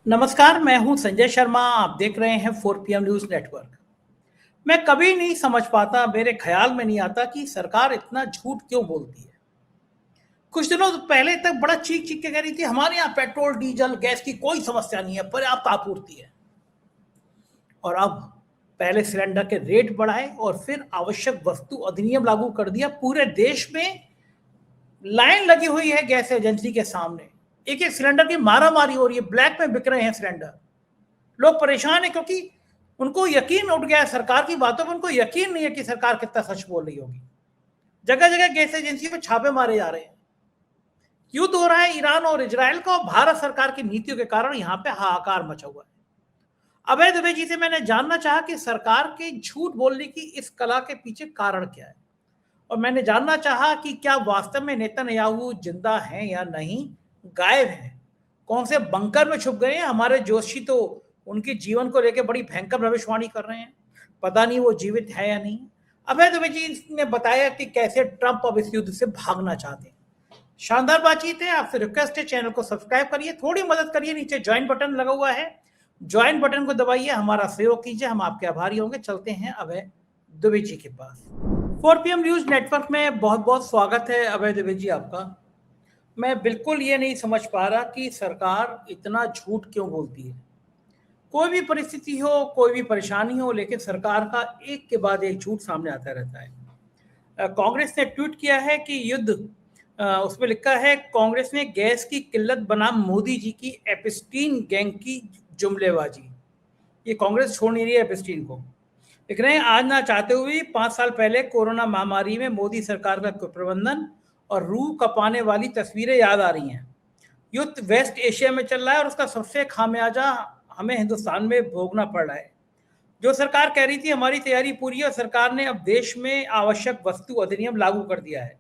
नमस्कार, मैं हूं संजय शर्मा। आप देख रहे हैं 4 PM न्यूज नेटवर्क। मैं कभी नहीं समझ पाता, मेरे ख्याल में नहीं आता कि सरकार इतना झूठ क्यों बोलती है। कुछ दिनों पहले तक बड़ा चीख चीख के कह रही थी हमारे यहाँ पेट्रोल डीजल गैस की कोई समस्या नहीं है, पर्याप्त आपूर्ति है। और अब पहले सिलेंडर के रेट बढ़ाए और फिर आवश्यक वस्तु अधिनियम लागू कर दिया। पूरे देश में लाइन लगी हुई है गैस एजेंसी के सामने। एक एक सिलेंडर की मारामारी हो रही है, ब्लैक में बिक रहे हैं सिलेंडर। लोग परेशान है क्योंकि उनको यकीन उठ गया है सरकार की बातों पर। उनको यकीन नहीं है कि सरकार कितना सच बोल रही होगी। जगह जगह गैस एजेंसी पे छापे मारे जा रहे हैं। युद्ध हो रहा है ईरान और इजराइल का, और भारत सरकार की नीतियों के कारण यहां पे हाहाकार मचा हुआ है। अभय दुबे जी से मैंने जानना चाहा कि सरकार के झूठ बोलने की इस कला के पीछे कारण क्या है, और मैंने जानना चाहा कि क्या वास्तव में नेतन्याहू जिंदा हैं या नहीं, गायब हैं, कौन से बंकर में छुप गए हैं। हमारे जोशी तो उनके जीवन को लेकर बड़ी भयंकर भविष्यवाणी कर रहे हैं, पता नहीं वो जीवित है या नहीं। अभय दुबे जी ने बताया कि कैसे ट्रंप अब इस युद्ध से भागना चाहते हैं। शानदार बातचीत है। आपसे रिक्वेस्ट है, चैनल को सब्सक्राइब करिए, थोड़ी मदद करिए, नीचे ज्वाइन बटन लगा हुआ है, ज्वाइन बटन को दबाइए, हमारा सहयोग कीजिए, हम आपके आभारी होंगे। चलते हैं अभय दुबे जी के पास। 4 PM न्यूज नेटवर्क में बहुत बहुत स्वागत है अभय दुबे जी आपका। मैं बिल्कुल ये नहीं समझ पा रहा कि सरकार इतना झूठ क्यों बोलती है। कोई भी परिस्थिति हो, कोई भी परेशानी हो, लेकिन सरकार का एक के बाद एक झूठ सामने आता रहता है। कांग्रेस ने ट्वीट किया है कि युद्ध, उसमें लिखा है कांग्रेस ने गैस की किल्लत बनाम मोदी जी की एपिस्टीन गैंग की जुमलेबाजी। ये कांग्रेस छोड़ नहीं रही है एपिस्टीन को। लिख रहे हैं आज ना चाहते हुए 5 साल पहले कोरोना महामारी में मोदी सरकार का कुप्रबंधन और रूह कपाने वाली तस्वीरें याद आ रही हैं। युद्ध वेस्ट एशिया में चल रहा है और उसका सबसे खामियाजा हमें हिंदुस्तान में भोगना पड़ रहा है। जो सरकार कह रही थी हमारी तैयारी पूरी है, और सरकार ने अब देश में आवश्यक वस्तु अधिनियम लागू कर दिया है।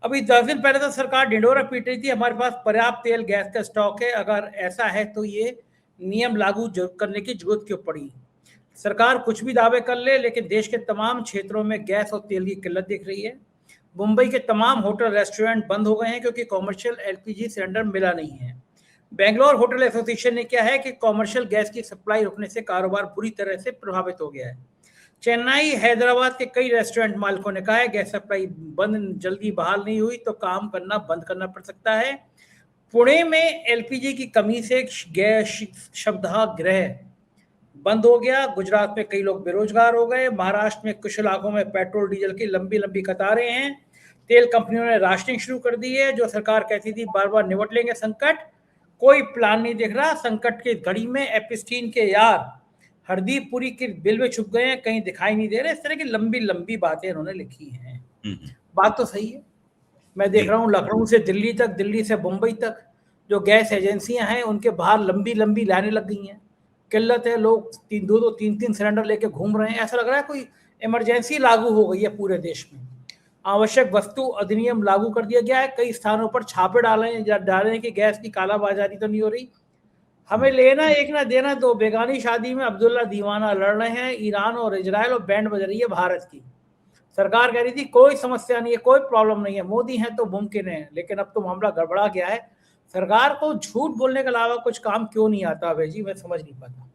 अभी 10 दिन पहले तो सरकार ढिंढोरा पीट रही थी हमारे पास पर्याप्त तेल गैस का स्टॉक है, अगर ऐसा है तो ये नियम लागू करने की जरूरत क्यों पड़ी। सरकार कुछ भी दावे कर ले, लेकिन देश के तमाम क्षेत्रों में गैस और तेल की किल्लत दिख रही है। मुंबई के तमाम होटल रेस्टोरेंट बंद हो गए हैं क्योंकि कॉमर्शियल एलपीजी सिलेंडर मिला नहीं है। बेंगलोर होटल एसोसिएशन ने क्या है कि कॉमर्शियल गैस की सप्लाई रुकने से कारोबार बुरी तरह से प्रभावित हो गया है। चेन्नई, हैदराबाद के कई रेस्टोरेंट मालिकों ने कहा है गैस सप्लाई बंद जल्दी बहाल नहीं हुई तो काम करना बंद करना पड़ सकता है। पुणे में एलपीजी की कमी से गैस शब्दागृह बंद हो गया। गुजरात में कई लोग बेरोजगार हो गए। महाराष्ट्र में कुछ इलाकों में पेट्रोल डीजल की लंबी लंबी कतारें हैं। तेल कंपनियों ने राशनिंग शुरू कर दी है। जो सरकार कहती थी बार बार निपट लेंगे संकट, कोई प्लान नहीं दिख रहा। संकट की घड़ी में एपिस्टीन के यार हरदीप पुरी के बिल में छुप गए हैं, कहीं दिखाई नहीं दे रहे। इस तरह की लंबी लंबी बातें इन्होंने लिखी हैं। बात तो सही है। मैं देख रहा हूँ लखनऊ से दिल्ली तक, दिल्ली से मुंबई तक जो गैस एजेंसियां हैं उनके बाहर लंबी लंबी लाइनें लग गई हैं। किल्लत है, लोग दो तीन तीन सिलेंडर लेके घूम रहे हैं। ऐसा लग रहा है कोई इमरजेंसी लागू हो गई है पूरे देश में। आवश्यक वस्तु अधिनियम लागू कर दिया गया है। कई स्थानों पर छापे डाले कि गैस की कालाबाजारी तो नहीं हो रही। हमें लेना एक ना देना दो। बेगानी शादी में अब्दुल्ला दीवाना लड़ रहे हैं ईरान और इजराइल, और बैंड बज रही है भारत की। सरकार कह रही थी कोई समस्या नहीं है, कोई प्रॉब्लम नहीं है, मोदी है तो मुमकिन है, लेकिन अब तो मामला गड़बड़ा गया है। सरकार को झूठ बोलने के अलावा कुछ काम क्यों नहीं आता भाई जी, मैं समझ नहीं पाता।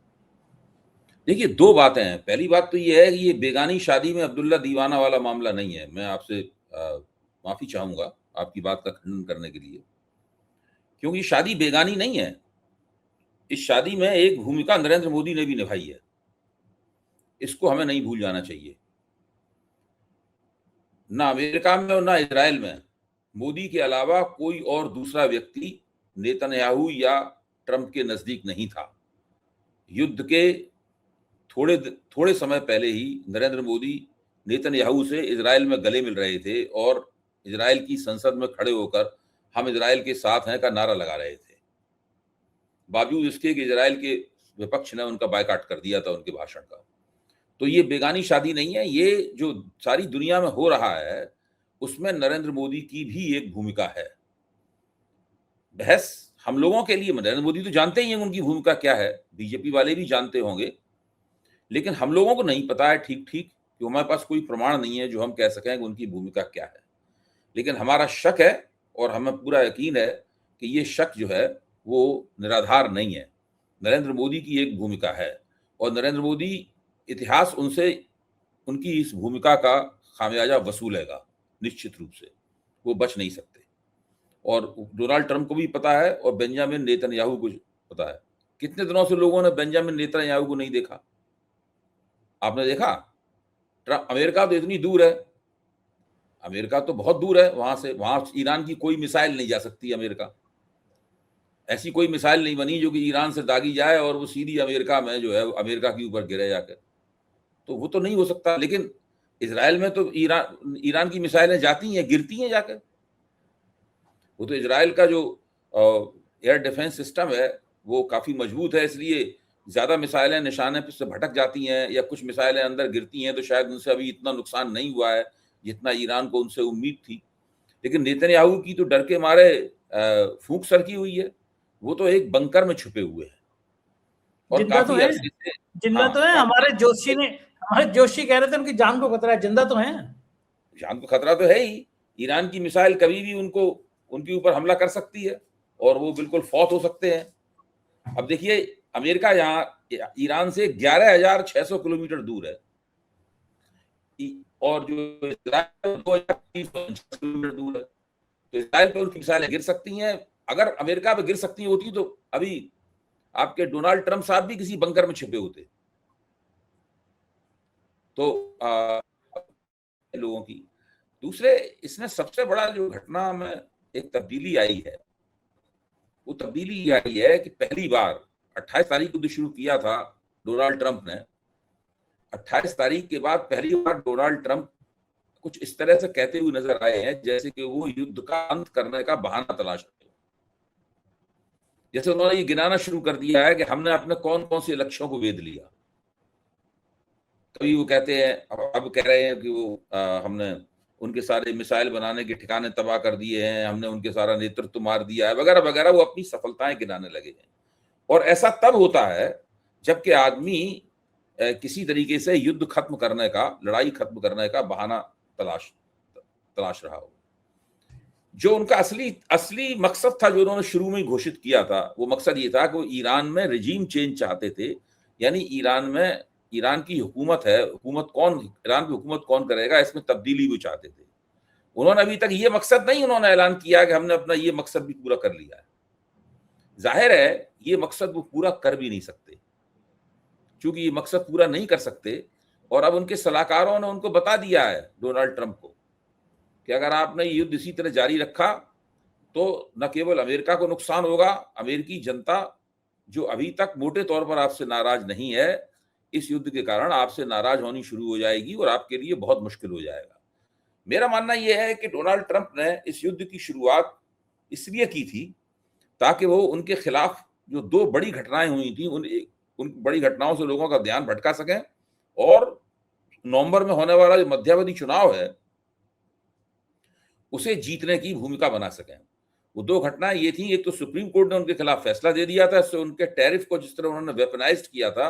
देखिए, दो बातें हैं। पहली बात तो ये है कि ये बेगानी शादी में अब्दुल्ला दीवाना वाला मामला नहीं है। मैं आपसे माफी चाहूंगा आपकी बात का खंडन करने के लिए, क्योंकि शादी बेगानी नहीं है। इस शादी में एक भूमिका नरेंद्र मोदी ने भी निभाई है, इसको हमें नहीं भूल जाना चाहिए। ना अमेरिका में और ना इजराइल में मोदी के अलावा कोई और दूसरा व्यक्ति नेतन्याहू या ट्रंप के नजदीक नहीं था। युद्ध के थोड़े समय पहले ही नरेंद्र मोदी नेतन्याहू से इजराइल में गले मिल रहे थे और इजराइल की संसद में खड़े होकर हम इजराइल के साथ हैं का नारा लगा रहे थे, बावजूद इसके कि इजराइल के विपक्ष ने उनका बायकॉट कर दिया था उनके भाषण का। तो ये बेगानी शादी नहीं है। ये जो सारी दुनिया में हो रहा है उसमें नरेंद्र मोदी की भी एक भूमिका है। बहस हम लोगों के लिए, नरेंद्र मोदी तो जानते ही हैं उनकी भूमिका क्या है, बीजेपी वाले भी जानते होंगे, लेकिन हम लोगों को नहीं पता है ठीक ठीक, कि हमारे पास कोई प्रमाण नहीं है जो हम कह सकें कि उनकी भूमिका क्या है। लेकिन हमारा शक है और हमें पूरा यकीन है कि ये शक जो है वो निराधार नहीं है। नरेंद्र मोदी की एक भूमिका है, और नरेंद्र मोदी इतिहास उनसे उनकी इस भूमिका का खामियाजा वसूलेगा निश्चित रूप से, वो बच नहीं सकते। और डोनाल्ड ट्रंप को भी पता है और बेंजामिन नेतन्याहू को पता है। कितने दिनों से लोगों ने बेंजामिन नेतन्याहू को नहीं देखा? आपने देखा? अमेरिका तो इतनी दूर है, अमेरिका तो बहुत दूर है वहां से, वहां ईरान की कोई मिसाइल नहीं जा सकती। अमेरिका, ऐसी कोई मिसाइल नहीं बनी जो कि ईरान से दागी जाए और वो सीधी अमेरिका में जो है अमेरिका के ऊपर गिरे जाकर, तो वो तो नहीं हो सकता। लेकिन इजराइल में तो ईरान की मिसाइलें जाती हैं, गिरती हैं जाकर। वो तो इजराइल का जो एयर डिफेंस सिस्टम है वो काफी मजबूत है, इसलिए ज्यादा मिसाइलें निशाने पर से भटक जाती हैं या कुछ मिसाइलें अंदर गिरती हैं तो शायद उनसे अभी इतना नुकसान नहीं हुआ है जितना ईरान को उनसे उम्मीद थी। लेकिन नेतन्याहू की तो डर के मारे फूंक सरकी हुई है, वो तो एक बंकर में छुपे हुए हैं और जिंदा तो काफी है, अरसे से। जिंदा हाँ, तो है। हमारे जोशी कह रहे थे उनकी जान को खतरा है, जिंदा तो है। जान को खतरा तो है ही। ईरान की मिसाइल कभी भी उनको उनके ऊपर हमला कर सकती है और वो बिल्कुल फौत हो सकते हैं। अब देखिए, अमेरिका यहाँ ईरान से 11,600 किलोमीटर दूर है और जो इजराइल 2,350 किलोमीटर दूर है, तो इजराइल पर उनकी मिसाइलें गिर सकती हैं। अगर अमेरिका पे गिर सकती होती तो अभी आपके डोनाल्ड ट्रंप साहब भी किसी बंकर में छिपे होते। तो लोगों की दूसरे, इसमें सबसे बड़ा जो घटना में एक तब्दीली आई है, वो तब्दीली आई है कि पहली बार 28 तारीख को जो शुरू किया था डोनाल्ड ट्रंप ने, 28 तारीख के बाद पहली बार डोनाल्ड ट्रंप कुछ इस तरह से कहते हुए नजर आए हैं जैसे कि वो युद्ध का अंत करने का बहाना तलाश रहे। जैसे उन्होंने ये गिनाना शुरू कर दिया है कि हमने अपने कौन कौन से लक्ष्यों को वेध लिया। कभी वो कहते हैं, अब कह रहे हैं कि वो हमने उनके सारे मिसाइल बनाने के ठिकाने तबाह कर दिए हैं, हमने उनके सारा नेतृत्व मार दिया है, वगैरह वगैरह। वो अपनी सफलताएं गिनाने लगे हैं। और ऐसा तब होता है जबकि आदमी किसी तरीके से युद्ध खत्म करने का, लड़ाई खत्म करने का बहाना तलाश रहा हो। जो उनका असली मकसद था, जो उन्होंने शुरू में घोषित किया था, वो मकसद ये था कि वो ईरान में रिजीम चेंज चाहते थे। यानी ईरान की हुकूमत है, ईरान की हुकूमत कौन करेगा, इसमें तब्दीली वो चाहते थे। उन्होंने अभी तक ये मकसद नहीं उन्होंने ऐलान किया कि हमने अपना ये मकसद भी पूरा कर लिया है। जाहिर है ये मकसद वो पूरा कर भी नहीं सकते, क्योंकि ये मकसद पूरा नहीं कर सकते। और अब उनके सलाहकारों ने उनको बता दिया है, डोनाल्ड ट्रंप को, कि अगर आपने युद्ध इसी तरह जारी रखा तो न केवल अमेरिका को नुकसान होगा, अमेरिकी जनता जो अभी तक मोटे तौर पर आपसे नाराज नहीं है, इस युद्ध के कारण आपसे नाराज होनी शुरू हो जाएगी और आपके लिए बहुत मुश्किल हो जाएगा। मेरा मानना यह है कि डोनाल्ड ट्रंप ने इस युद्ध की शुरुआत इसलिए की थी ताकि वो उनके खिलाफ जो दो बड़ी घटनाएं हुई थी उन बड़ी घटनाओं से लोगों का ध्यान भटका सकें और नवंबर में होने वाला जो मध्यावधि चुनाव है उसे जीतने की भूमिका बना सकें। वो दो घटनाएं ये थी, एक तो सुप्रीम कोर्ट ने उनके खिलाफ फैसला दे दिया था, इससे उनके टैरिफ को जिस तरह उन्होंने वेपनाइज्ड किया था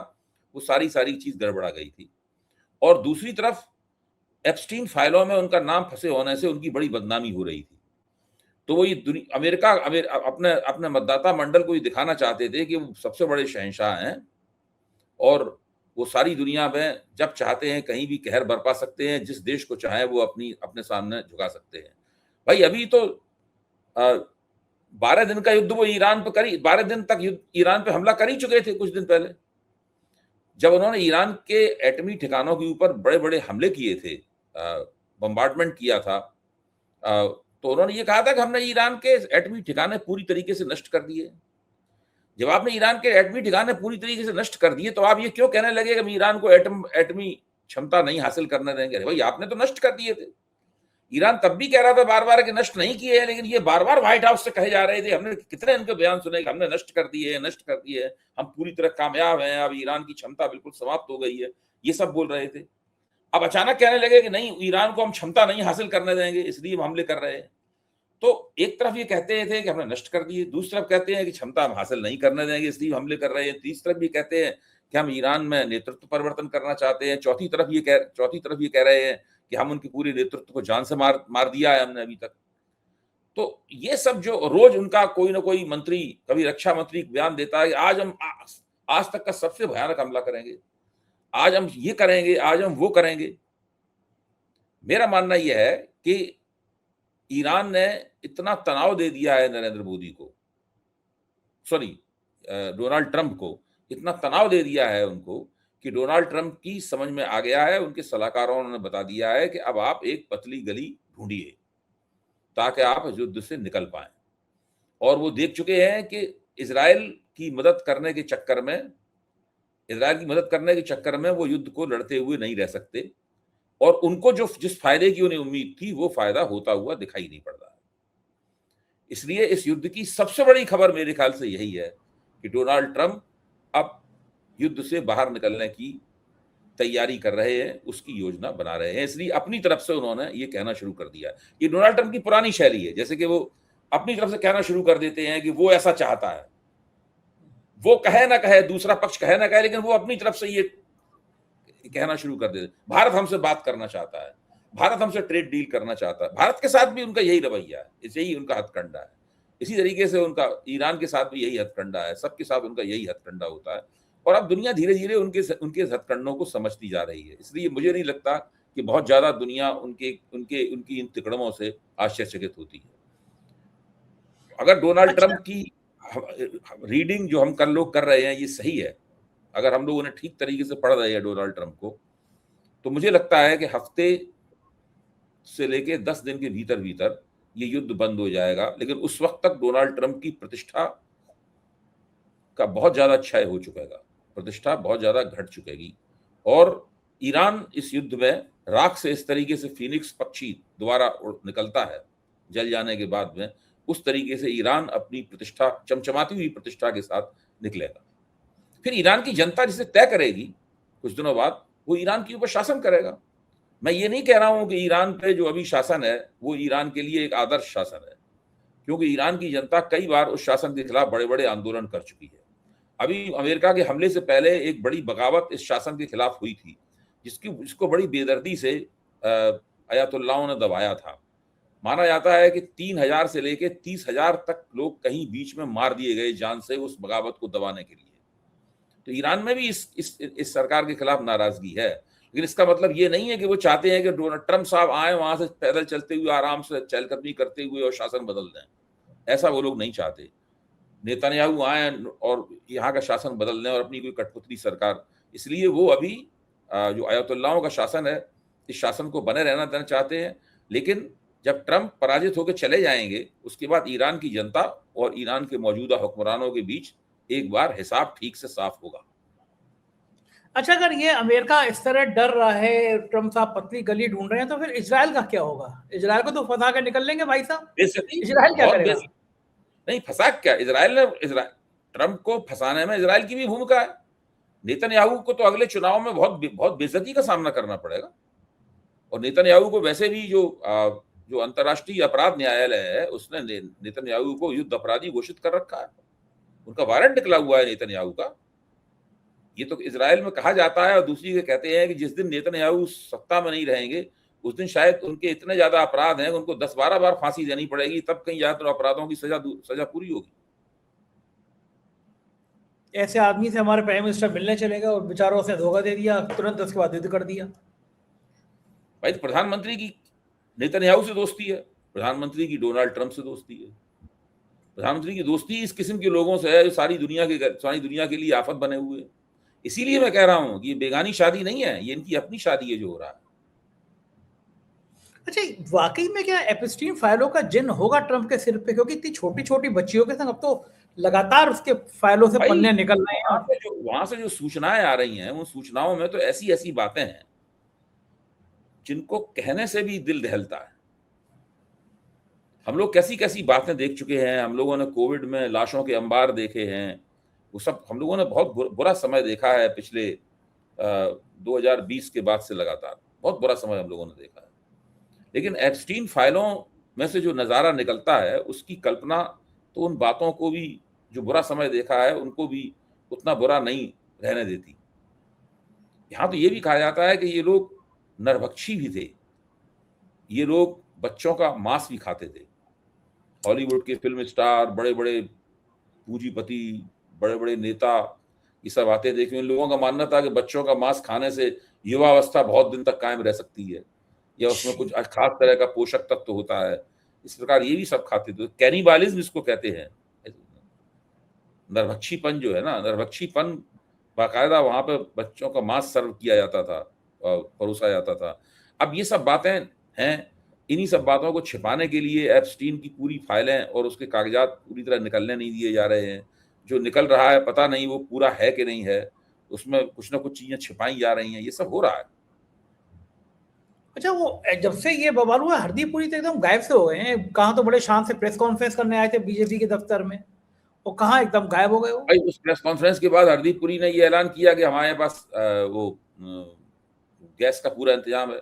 वो सारी चीज गड़बड़ा गई थी। और दूसरी तरफ एप्स्टीन फाइलों में उनका नाम फंसे होने से उनकी बड़ी बदनामी हो रही थी। तो वो ये अमेरिका अपने मतदाता मंडल को ये दिखाना चाहते थे कि वो सबसे बड़े शहंशाह हैं और वो सारी दुनिया में जब चाहते हैं कहीं भी कहर बरपा सकते हैं, जिस देश को चाहे वो अपने सामने झुका सकते हैं। भाई अभी तो 12 दिन का युद्ध वो 12 दिन तक ईरान पे हमला कर ही चुके थे कुछ दिन पहले। जब उन्होंने ईरान के एटमी ठिकानों के ऊपर बड़े बड़े हमले किए थे, बम्बार्डमेंट किया था, तो उन्होंने ये कहा था कि हमने ईरान के एटमी ठिकाने पूरी तरीके से नष्ट कर दिए। जब आपने ईरान के एटमी ठिकाने पूरी तरीके से नष्ट कर दिए तो आप ये क्यों कहने लगे कि ईरान को एटमी क्षमता नहीं हासिल करने देंगे? भाई आपने तो नष्ट कर दिए थे। ईरान तब भी कह रहा था बार बार कि नष्ट नहीं किए हैं, लेकिन ये बार बार व्हाइट हाउस से कहे जा रहे थे, हमने कितने इनके बयान सुने कि हमने नष्ट कर दिए, हम पूरी तरह कामयाब हैं, अब ईरान की क्षमता बिल्कुल समाप्त हो गई है, ये सब बोल रहे थे। अब अचानक कहने लगे कि नहीं, ईरान को हम क्षमता नहीं हासिल करने देंगे, इसलिए हम हमले कर रहे हैं। तो एक तरफ ये कहते थे कि हमने नष्ट कर दिए, दूसरी तरफ कहते हैं कि क्षमता हम हासिल नहीं करने देंगे इसलिए हमले कर रहे हैं, तीसरी तरफ भी कहते हैं कि हम ईरान में नेतृत्व परिवर्तन करना चाहते हैं, चौथी तरफ ये कह रहे हैं कि हम उनके पूरे नेतृत्व को जान से मार दिया है हमने अभी तक। तो ये सब जो रोज उनका कोई ना कोई मंत्री, कभी रक्षा मंत्री बयान देता है कि आज हम आज तक का सबसे भयानक हमला करेंगे, आज हम ये करेंगे, आज हम वो करेंगे। मेरा मानना यह है कि ईरान ने इतना तनाव दे दिया है नरेंद्र मोदी को, सॉरी डोनाल्ड ट्रंप को इतना तनाव दे दिया है उनको कि डोनाल्ड ट्रंप की समझ में आ गया है, उनके सलाहकारों ने बता दिया है कि अब आप एक पतली गली ढूंढिए ताकि आप युद्ध से निकल पाए। और वो देख चुके हैं कि इजराइल की मदद करने के चक्कर में वो युद्ध को लड़ते हुए नहीं रह सकते, और उनको जो जिस फायदे की उन्हें उम्मीद थी वो फायदा होता हुआ दिखाई नहीं पड़ रहा है। इसलिए इस युद्ध की सबसे बड़ी खबर मेरे ख्याल से यही है कि डोनाल्ड ट्रंप अब युद्ध से बाहर निकलने की तैयारी कर रहे हैं, उसकी योजना बना रहे हैं। इसलिए अपनी तरफ से उन्होंने ये कहना शुरू कर दिया। ये डोनाल्ड ट्रंप की पुरानी शैली है, जैसे कि वो अपनी तरफ से कहना शुरू कर देते हैं कि वो ऐसा चाहता है, वो कहे ना कहे, दूसरा पक्ष कहे ना कहे, लेकिन वो अपनी तरफ से ये कहना शुरू कर देते। भारत हमसे बात करना चाहता है, भारत हमसे ट्रेड डील करना चाहता है। भारत के साथ भी उनका यही रवैया है, यही उनका हथकंडा है। इसी तरीके से उनका ईरान के साथ भी यही हथकंडा है, सबके साथ उनका यही हथकंडा होता है। और अब दुनिया धीरे धीरे उनके हथकंडों को समझती जा रही है। इसलिए मुझे नहीं लगता कि बहुत ज्यादा दुनिया उनकी इन तिकड़मों से आश्चर्यचकित होती है। अगर डोनाल्ड ट्रंप की रीडिंग जो हम कर लोग कर रहे हैं ये सही है, अगर हम लोग उन्हें ठीक तरीके से पढ़ रहे हैं डोनाल्ड ट्रंप को, तो मुझे लगता है कि हफ्ते से लेके 10 दिन के भीतर भीतर ये युद्ध बंद हो जाएगा। लेकिन उस वक्त तक डोनाल्ड ट्रंप की प्रतिष्ठा का बहुत ज्यादा क्षय हो चुकेगा, प्रतिष्ठा बहुत ज्यादा घट चुकेगी। और ईरान इस युद्ध में राख से इस तरीके से फीनिक्स पक्षी दोबारा निकलता है जल जाने के बाद में, उस तरीके से ईरान अपनी प्रतिष्ठा, चमचमाती हुई प्रतिष्ठा के साथ निकलेगा। फिर ईरान की जनता जिसे तय करेगी कुछ दिनों बाद, वो ईरान के ऊपर शासन करेगा। मैं ये नहीं कह रहा हूं कि ईरान पे जो अभी शासन है वो ईरान के लिए एक आदर्श शासन है, क्योंकि ईरान की जनता कई बार उस शासन के खिलाफ बड़े बड़े आंदोलन कर चुकी है। अभी अमेरिका के हमले से पहले एक बड़ी बगावत इस शासन के खिलाफ हुई थी, जिसको बड़ी बेदर्दी से अयातुल्लाहों ने दबाया था। माना जाता है कि 3,000 से लेके 30,000 तक लोग कहीं बीच में मार दिए गए जान से उस बगावत को दबाने के लिए। तो ईरान में भी इस सरकार के खिलाफ नाराजगी है, लेकिन इसका मतलब ये नहीं है कि वो चाहते हैं कि डोनाल्ड ट्रंप साहब आए वहां से पैदल चलते हुए आराम से चहलकदमी करते हुए और शासन बदल दें। ऐसा वो लोग नहीं चाहते। नेतन्याहू आए और यहाँ का शासन बदल दें और अपनी कोई कठपुतली सरकार, इसलिए वो अभी जो अयातुल्लाहों का शासन है इस शासन को बने रहना देना चाहते हैं। लेकिन जब ट्रंप पराजित होकर चले जाएंगे उसके बाद ईरान की जनता और ईरान के मौजूदा हुक्मरानों के बीच एक बार हिसाब ठीक से साफ होगा। अच्छा, अगर ये अमेरिका इस तरह डर रहा है, ट्रंप साहब पतली गली ढूंढ रहे हैं, तो फिर इजराइल का क्या होगा? इजराइल को तो फंसा कर निकल लेंगे भाई साहब। इजराइल क्या करेगा? नहीं, फंसा क्या इजराइल ट्रंप को फंसाने में इजराइल की भी भूमिका है। नेतन्याहू को तो अगले चुनाव में बहुत बेइज्जती का सामना करना पड़ेगा। और नेतन्याहू को वैसे भी जो अंतर्राष्ट्रीय अपराध न्यायालय है उसने नेतन्याहू को युद्ध अपराधी घोषित कर रखा है। उनका वारंट निकला हुआ है नेतन्याहू का। ये तो इजराइल में कहा जाता है, और दूसरी के कहते हैं कि जिस दिन नेतन्याहू सत्ता में नहीं रहेंगे उस दिन शायद उनके इतने ज्यादा अपराध हैं उनको 10-12 बार फांसी देनी पड़ेगी, तब कहीं ज्यादा अपराधों की सजा पूरी होगी। ऐसे आदमी से हमारे प्राइम मिनिस्टर मिलने चलेगा और बेचारों से धोखा दे दिया, तुरंत उसके बाद युद्ध कर दिया। भाई प्रधानमंत्री की नेतन्याहू से दोस्ती है, प्रधानमंत्री की डोनाल्ड ट्रंप से दोस्ती है। प्रधानमंत्री की दोस्ती इस किस्म के लोगों से है जो सारी दुनिया के लिए आफत बने हुए हैं। इसीलिए मैं कह रहा हूं कि ये बेगानी शादी नहीं है, ये इनकी अपनी शादी है जो हो रहा है। अच्छा, वाकई में क्या एप्स्टीन फाइलों का जिन होगा ट्रंप के सिर पे? क्योंकि इतनी छोटी छोटी बच्चियों के संग अब तो लगातार उसके फाइलों से पन्ने निकल रहे हैं। वहां से जो सूचनाएं आ रही हैं उन सूचनाओं में तो ऐसी ऐसी बातें हैं जिनको कहने से भी दिल दहलता है। हम लोग कैसी कैसी बातें देख चुके हैं। हम लोगों ने कोविड में लाशों के अंबार देखे हैं, वो सब हम लोगों ने बहुत बुरा समय देखा है पिछले 2020 के बाद से लगातार बहुत बुरा समय हम लोगों ने देखा है। लेकिन एप्स्टीन फाइलों में से जो नज़ारा निकलता है उसकी कल्पना तो उन बातों को भी, जो बुरा समय देखा है उनको भी उतना बुरा नहीं रहने देती। यहाँ तो ये भी कहा जाता है कि ये लोग नरभक्षी भी थे, ये लोग बच्चों का मांस भी खाते थे। हॉलीवुड के फिल्म स्टार, बड़े बड़े पूंजीपति, बड़े बड़े नेता, ये सब आते देखे। इन लोगों का मानना था कि बच्चों का मांस खाने से युवावस्था बहुत दिन तक कायम रह सकती है, या उसमें कुछ खास तरह का पोषक तत्व होता है। इस प्रकार ये भी सब खाते थे। कैनिबालिज्म इसको कहते हैं, नरभक्षीपन जो है ना, नरभक्षीपन बाकायदा वहां पे बच्चों का मांस सर्व किया जाता था, परोसा जाता था। अब ये सब बातें हैं, इन्हीं सब बातों को छिपाने के लिए एप्स्टीन की पूरी फाइलें और उसके कागजात पूरी तरह निकलने नहीं दिए जा रहे हैं। जो निकल रहा है पता नहीं वो पूरा है कि नहीं है, उसमें कुछ ना कुछ चीजें छिपाई जा रही हैं, ये सब हो रहा है। अच्छा, वो जब से ये बवाल हुआ हरदीप पुरी तो एकदम गायब से हो गए हैं। कहाँ तो बड़े शान से प्रेस कॉन्फ्रेंस करने आए थे बीजेपी के दफ्तर में, वो कहाँ एकदम गायब हो गए वो। भाई उस प्रेस कॉन्फ्रेंस के बाद हरदीप पुरी ने ये ऐलान किया कि हमारे पास वो गैस का पूरा इंतजाम है,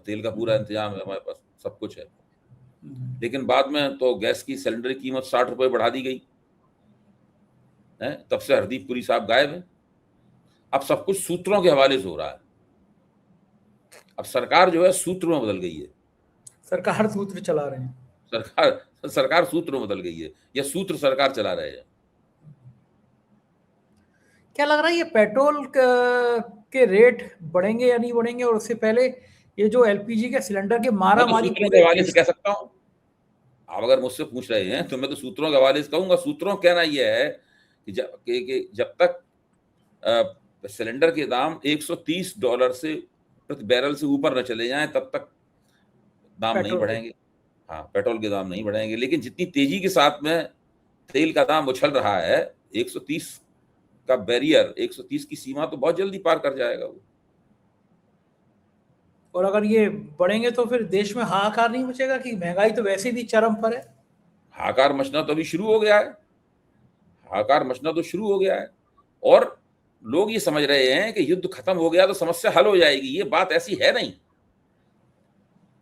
तेल का पूरा इंतजाम है, हमारे पास सब कुछ है। लेकिन बाद में तो गैस की सिलेंडर की कीमत 60 रुपए बढ़ा दी गई है, तब से हरदीप पुरी साहब गायब है। अब सब कुछ सूत्रों के हवाले से हो रहा है। अब सरकार जो है सूत्र में बदल गई है, सरकार सूत्र चला रहे हैं। सरकार सूत्र में बदल गई है, या सूत्र सरकार चला रहे हैं। क्या लग रहा है ये पेट्रोल के रेट बढ़ेंगे या नहीं बढ़ेंगे, और उससे पहले ये जो एलपीजी के सिलेंडर के मारा मारी सूत्रों के हवाले से कह सकता हूं। आप अगर मुझसे पूछ रहे हैं तो मैं तो सूत्रों के हवाले से कहूंगा। सूत्रों का कहना यह है कि जब तक सिलेंडर के दाम $130 से प्रति बैरल से ऊपर न चले जाएं तब तक दाम नहीं बढ़ेंगे। हाँ, पेट्रोल के दाम नहीं बढ़ेंगे। लेकिन जितनी तेजी के साथ में तेल का दाम उछल रहा है, 130 का बैरियर, 130 की सीमा तो बहुत जल्दी पार कर जाएगा वो। और अगर ये बढ़ेंगे तो फिर देश में हाहाकार नहीं मचेगा कि महंगाई तो वैसे भी चरम पर है। हाहाकार मचना तो अभी शुरू हो गया है, हाहाकार मचना तो शुरू हो गया है। और लोग ये समझ रहे हैं कि युद्ध खत्म हो गया तो समस्या हल हो जाएगी। ये बात ऐसी है नहीं।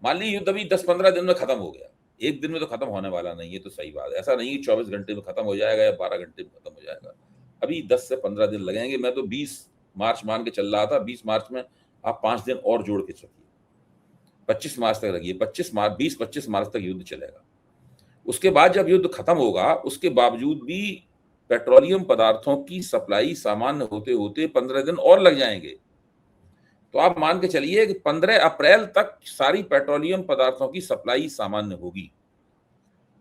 मान ली युद्ध अभी 10-15 दिन में खत्म हो गया, एक दिन में तो खत्म होने वाला नहीं है, तो सही बात है। ऐसा नहीं कि 24 घंटे में खत्म हो जाएगा या 12 घंटे में खत्म हो जाएगा। अभी 10 से 15 दिन लगेंगे। मैं तो 20 मार्च मान के चल रहा था। 20 मार्च में आप 5 दिन और जोड़ के चलिए, 25 मार्च तक लगिए। 20-25 मार्च तक युद्ध चलेगा। उसके बाद जब युद्ध खत्म होगा, उसके बावजूद भी पेट्रोलियम पदार्थों की सप्लाई सामान्य होते होते 15 दिन और लग जाएंगे। तो आप मान के चलिए कि 15 अप्रैल तक सारी पेट्रोलियम पदार्थों की सप्लाई सामान्य होगी।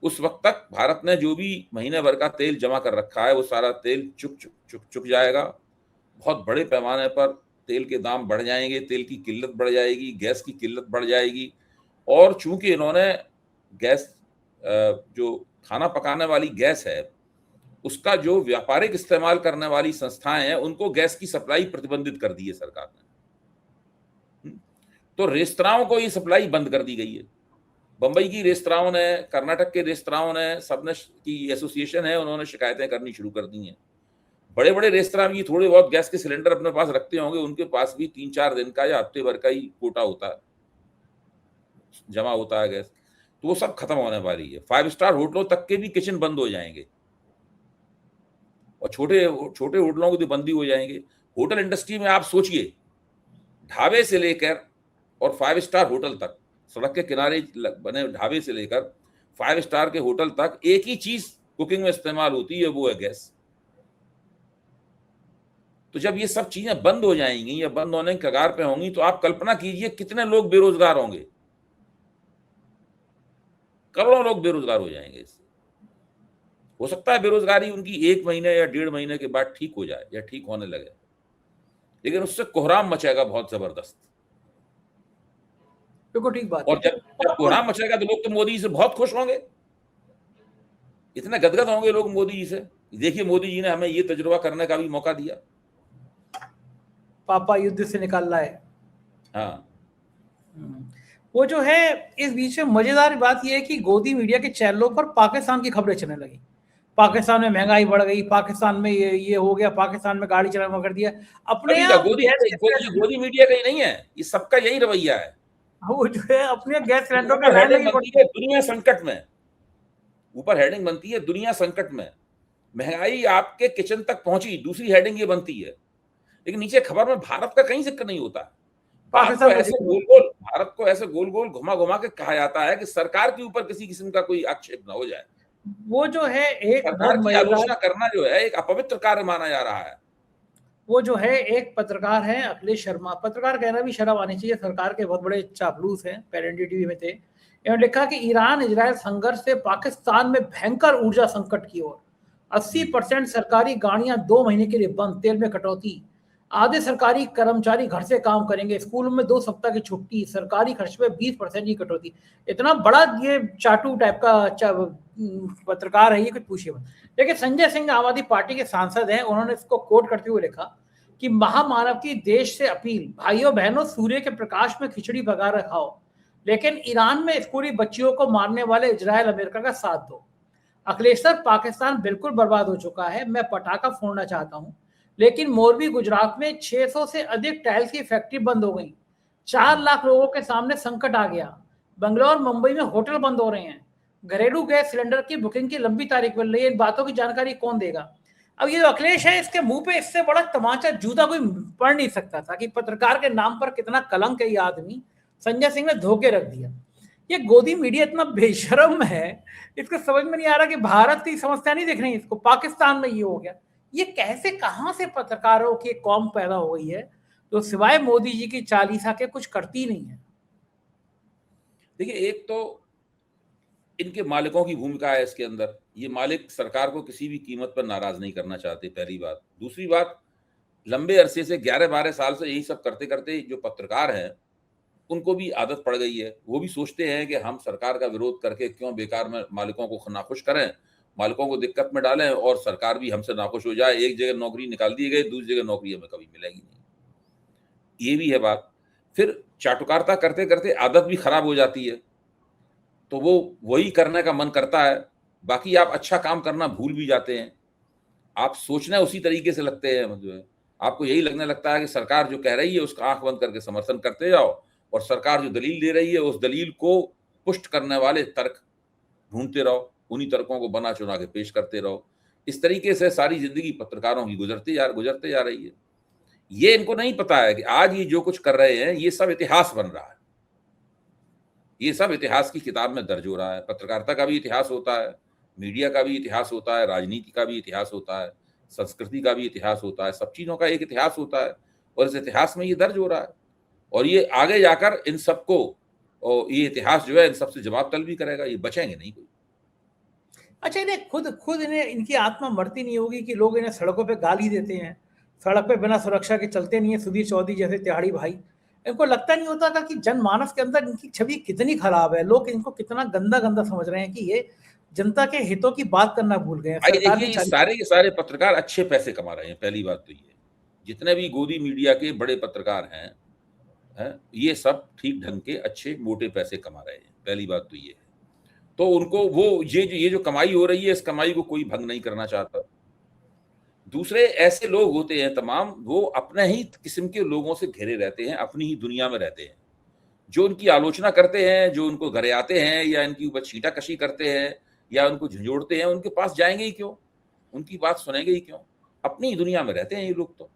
उस वक्त तक भारत ने जो भी महीने भर का तेल जमा कर रखा है वो सारा तेल चुक जाएगा। बहुत बड़े पैमाने पर तेल के दाम बढ़ जाएंगे, तेल की किल्लत बढ़ जाएगी, गैस की किल्लत बढ़ जाएगी। और चूंकि इन्होंने गैस, जो खाना पकाने वाली गैस है, उसका जो व्यापारिक इस्तेमाल करने वाली संस्थाएं हैं उनको गैस की सप्लाई प्रतिबंधित कर दी है सरकार ने। तो रेस्तराओं को ये सप्लाई बंद कर दी गई है। बंबई की रेस्तराओं ने, कर्नाटक के रेस्तराओं ने, सबने की एसोसिएशन है, उन्होंने शिकायतें करनी शुरू कर दी हैं। बड़े बड़े रेस्तरां भी थोड़े बहुत गैस के सिलेंडर अपने पास रखते होंगे, उनके पास भी 3-4 दिन का या हफ्ते भर का ही कोटा होता है, जमा होता है गैस। तो वो सब खत्म होने वाली है। 5 स्टार होटलों तक के भी किचन बंद हो जाएंगे, और छोटे छोटे होटलों की तो बंदी हो जाएंगे। होटल इंडस्ट्री में आप सोचिए, ढाबे से लेकर और 5 स्टार होटल तक, सड़क के किनारे बने ढाबे से लेकर 5 स्टार के होटल तक एक ही चीज कुकिंग में इस्तेमाल होती है, वो है गैस। तो जब ये सब चीजें बंद हो जाएंगी या बंद होने के कगार पे होंगी, तो आप कल्पना कीजिए कितने लोग बेरोजगार होंगे। करोड़ों लोग बेरोजगार हो जाएंगे इससे। हो सकता है बेरोजगारी उनकी 1 महीने या 1.5 महीने के बाद ठीक हो जाए या ठीक होने लगे, लेकिन उससे कोहराम मचेगा बहुत जबरदस्त। बिल्कुल ठीक बात। और जब कोहराम मचेगा तो लोग तो मोदी जी से बहुत खुश होंगे, इतने गदगद होंगे लोग मोदी जी से। देखिए, मोदी जी ने हमें ये तजुर्बा करने का भी मौका दिया। पापा युद्ध से निकाल लाए। हाँ, वो जो है, इस बीच में मजेदार बात यह है कि गोदी मीडिया के चैनलों पर पाकिस्तान की खबरें चलने लगी। पाकिस्तान में महंगाई बढ़ गई, पाकिस्तान में ये हो गया, पाकिस्तान में गाड़ी चलाना कर दिया अपने आप। गोदी मीडिया का ही नहीं है, ये सबका यही रवैया है। वो जो है अपने गैस सिलेंडर पे हेडिंग बनती है दुनिया संकट में, ऊपर हेडिंग बनती है दुनिया संकट में, महंगाई आपके किचन तक पहुंची, दूसरी हेडिंग ये बनती है। लेकिन नीचे खबर में भारत का कहीं जिक्र नहीं होता। पाकिस्तान भारत को ऐसे गोल गोल घुमा घुमा के कहा जाता है कि सरकार के ऊपर किसी किस्म का कोई आक्षेप ना हो जाए। वो जो है एक सरकार की आलोचना करना जो है एक अपवित्र कार्य माना जा रहा है। वो जो है एक पत्रकार है अखिलेश शर्मा, पत्रकार कहना भी शर्म आनी चाहिए, सरकार के बहुत बड़े चापलूस हैं, पेरेंटी टीवी में थे। इन्होंने लिखा कि ईरान इजरायल संघर्ष से पाकिस्तान में भयंकर ऊर्जा संकट की ओर, 80% सरकारी गाड़ियां 2 महीने के लिए बंद, तेल में कटौती, आधे सरकारी कर्मचारी घर से काम करेंगे, स्कूलों में 2 सप्ताह की छुट्टी, सरकारी खर्च में 20% की कटौती। इतना बड़ा ये चाटू टाइप का पत्रकार है ये, कुछ पूछिए मत। लेकिन संजय सिंह आम आदमी पार्टी के सांसद हैं, उन्होंने इसको कोट करते हुए लिखा कि महामानव की देश से अपील, भाइयों बहनों सूर्य के प्रकाश में खिचड़ी पका कर खाओ, लेकिन ईरान में स्कूली बच्चियों को मारने वाले इजराइल अमेरिका का साथ दो। अखिलेश सर, पाकिस्तान बिल्कुल बर्बाद हो चुका है, मैं पटाखा फोड़ना चाहता हूं, लेकिन मोरबी गुजरात में 600 से अधिक टाइल्स की फैक्ट्री बंद हो गई, 4 लाख लोगों के सामने संकट आ गया, बंगलौर मुंबई में होटल बंद हो रहे हैं, घरेलू गैस सिलेंडर की बुकिंग की लंबी तारीख मिल रही है, इन बातों की जानकारी कौन देगा? अब ये जो अखिलेश है, इसके मुंह पे इससे बड़ा तमाचा जूता कोई पढ़ नहीं सकता था कि पत्रकार के नाम पर कितना कलंक है ये आदमी। संजय सिंह ने धोखे रख दिया। ये गोदी मीडिया इतना बेशर्म है, इसको समझ में नहीं आ रहा कि भारत की समस्या नहीं दिख रही इसको, पाकिस्तान में ये हो गया। ये कैसे, कहां से पत्रकारों की कौम पैदा हो गई है जो सिवाय मोदी जी की चालीसा के कुछ करती नहीं है? देखिए, एक तो इनके मालिकों की भूमिका है इसके अंदर। ये मालिक सरकार को किसी भी कीमत पर नाराज नहीं करना चाहते, पहली बात। दूसरी बात, लंबे अरसे से 11-12 साल से यही सब करते करते जो पत्रकार हैं उनको भी आदत पड़ गई है। वो भी सोचते हैं कि हम सरकार का विरोध करके क्यों बेकार में मालिकों को नाखुश करें, मालिकों को दिक्कत में डालें और सरकार भी हमसे नाखुश हो जाए। एक जगह नौकरी निकाल दी गई, दूसरी जगह नौकरी हमें कभी मिलेगी नहीं, ये भी है बात। फिर चाटुकारिता करते करते आदत भी खराब हो जाती है, तो वो वही करने का मन करता है। बाकी आप अच्छा काम करना भूल भी जाते हैं, आप सोचना उसी तरीके से लगते हैं। मतलब आपको यही लगने लगता है कि सरकार जो कह रही है उसका आंख बंद करके समर्थन करते जाओ, और सरकार जो दलील दे रही है उस दलील को पुष्ट करने वाले तर्क ढूंढते रहो, उन्हीं तर्कों को बना चुना के पेश करते रहो। इस तरीके से सारी जिंदगी पत्रकारों की गुजरते जा रही है। ये इनको नहीं पता है कि आज ये जो कुछ कर रहे हैं ये सब इतिहास बन रहा है, ये सब इतिहास की किताब में दर्ज हो रहा है। पत्रकारिता का भी इतिहास होता है, मीडिया का भी इतिहास होता है, राजनीति का भी इतिहास होता है, संस्कृति का भी इतिहास होता है, सब चीजों का एक इतिहास होता है, और इस इतिहास में ये दर्ज हो रहा है। और ये आगे जाकर इन सबको, और ये इतिहास जो है इन सबसे जवाब तलब भी करेगा, ये बचेंगे नहीं कोई। अच्छा, इन्हें खुद इन्हें, इनकी आत्मा मरती नहीं होगी कि लोग इन्हें सड़कों पे गाली देते हैं, सड़क पे बिना सुरक्षा के चलते नहीं है, सुधीर चौधरी जैसे तिहाड़ी भाई। इनको लगता नहीं होता था कि जनमानस के अंदर इनकी छवि कितनी खराब है, लोग इनको कितना गंदा गंदा समझ रहे हैं कि ये जनता के हितों की बात करना भूल गए हैं। देखिए, ये सारे के सारे पत्रकार अच्छे पैसे कमा रहे हैं, पहली बात तो ये। जितने भी गोदी मीडिया के बड़े पत्रकार हैं, ये सब ठीक ढंग के अच्छे मोटे पैसे कमा रहे हैं, पहली बात तो ये है। तो उनको वो ये जो कमाई हो रही है, इस कमाई को कोई भंग नहीं करना चाहता। दूसरे ऐसे लोग होते हैं तमाम, वो अपने ही किस्म के लोगों से घिरे रहते हैं, अपनी ही दुनिया में रहते हैं, जो उनकी आलोचना करते हैं, जो उनको घरे आते हैं या इनकी ऊपर छींटाकशी करते हैं या उनको झंझोड़ते हैं, उनके पास जाएंगे ही क्यों, उनकी बात सुनेंगे ही क्यों? अपनी ही दुनिया में रहते हैं ये लोग। तो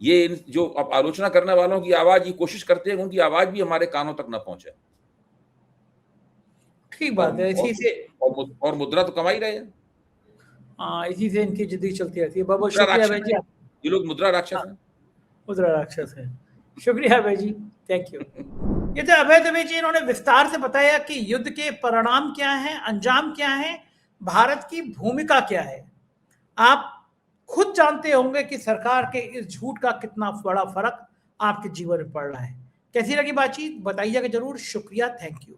ये जो अब आलोचना करने वालों की आवाज, ये कोशिश करते हैं उनकी आवाज भी हमारे कानों तक न पहुंचे। ठीक बात है, इसी से और मुद्रा तो कमा ही रहे हैं। हाँ, इसी से इनकी जिंदगी चलती रहती है। बहुत बहुत शुक्रिया भाई जी, ये लोग मुद्रा राक्षस हैं। मुद्रा राक्षस है। शुक्रिया भाई जी, थैंक यू। ये तो अभय दुबे जी, इन्होंने विस्तार से बताया कि युद्ध के परिणाम क्या हैं, अंजाम क्या है, भारत की भूमिका क्या है। आप खुद जानते होंगे कि सरकार के इस झूठ का कितना बड़ा फर्क आपके जीवन में पड़ रहा है। कैसी लगी बातचीत, बताइएगा जरूर। शुक्रिया, थैंक यू।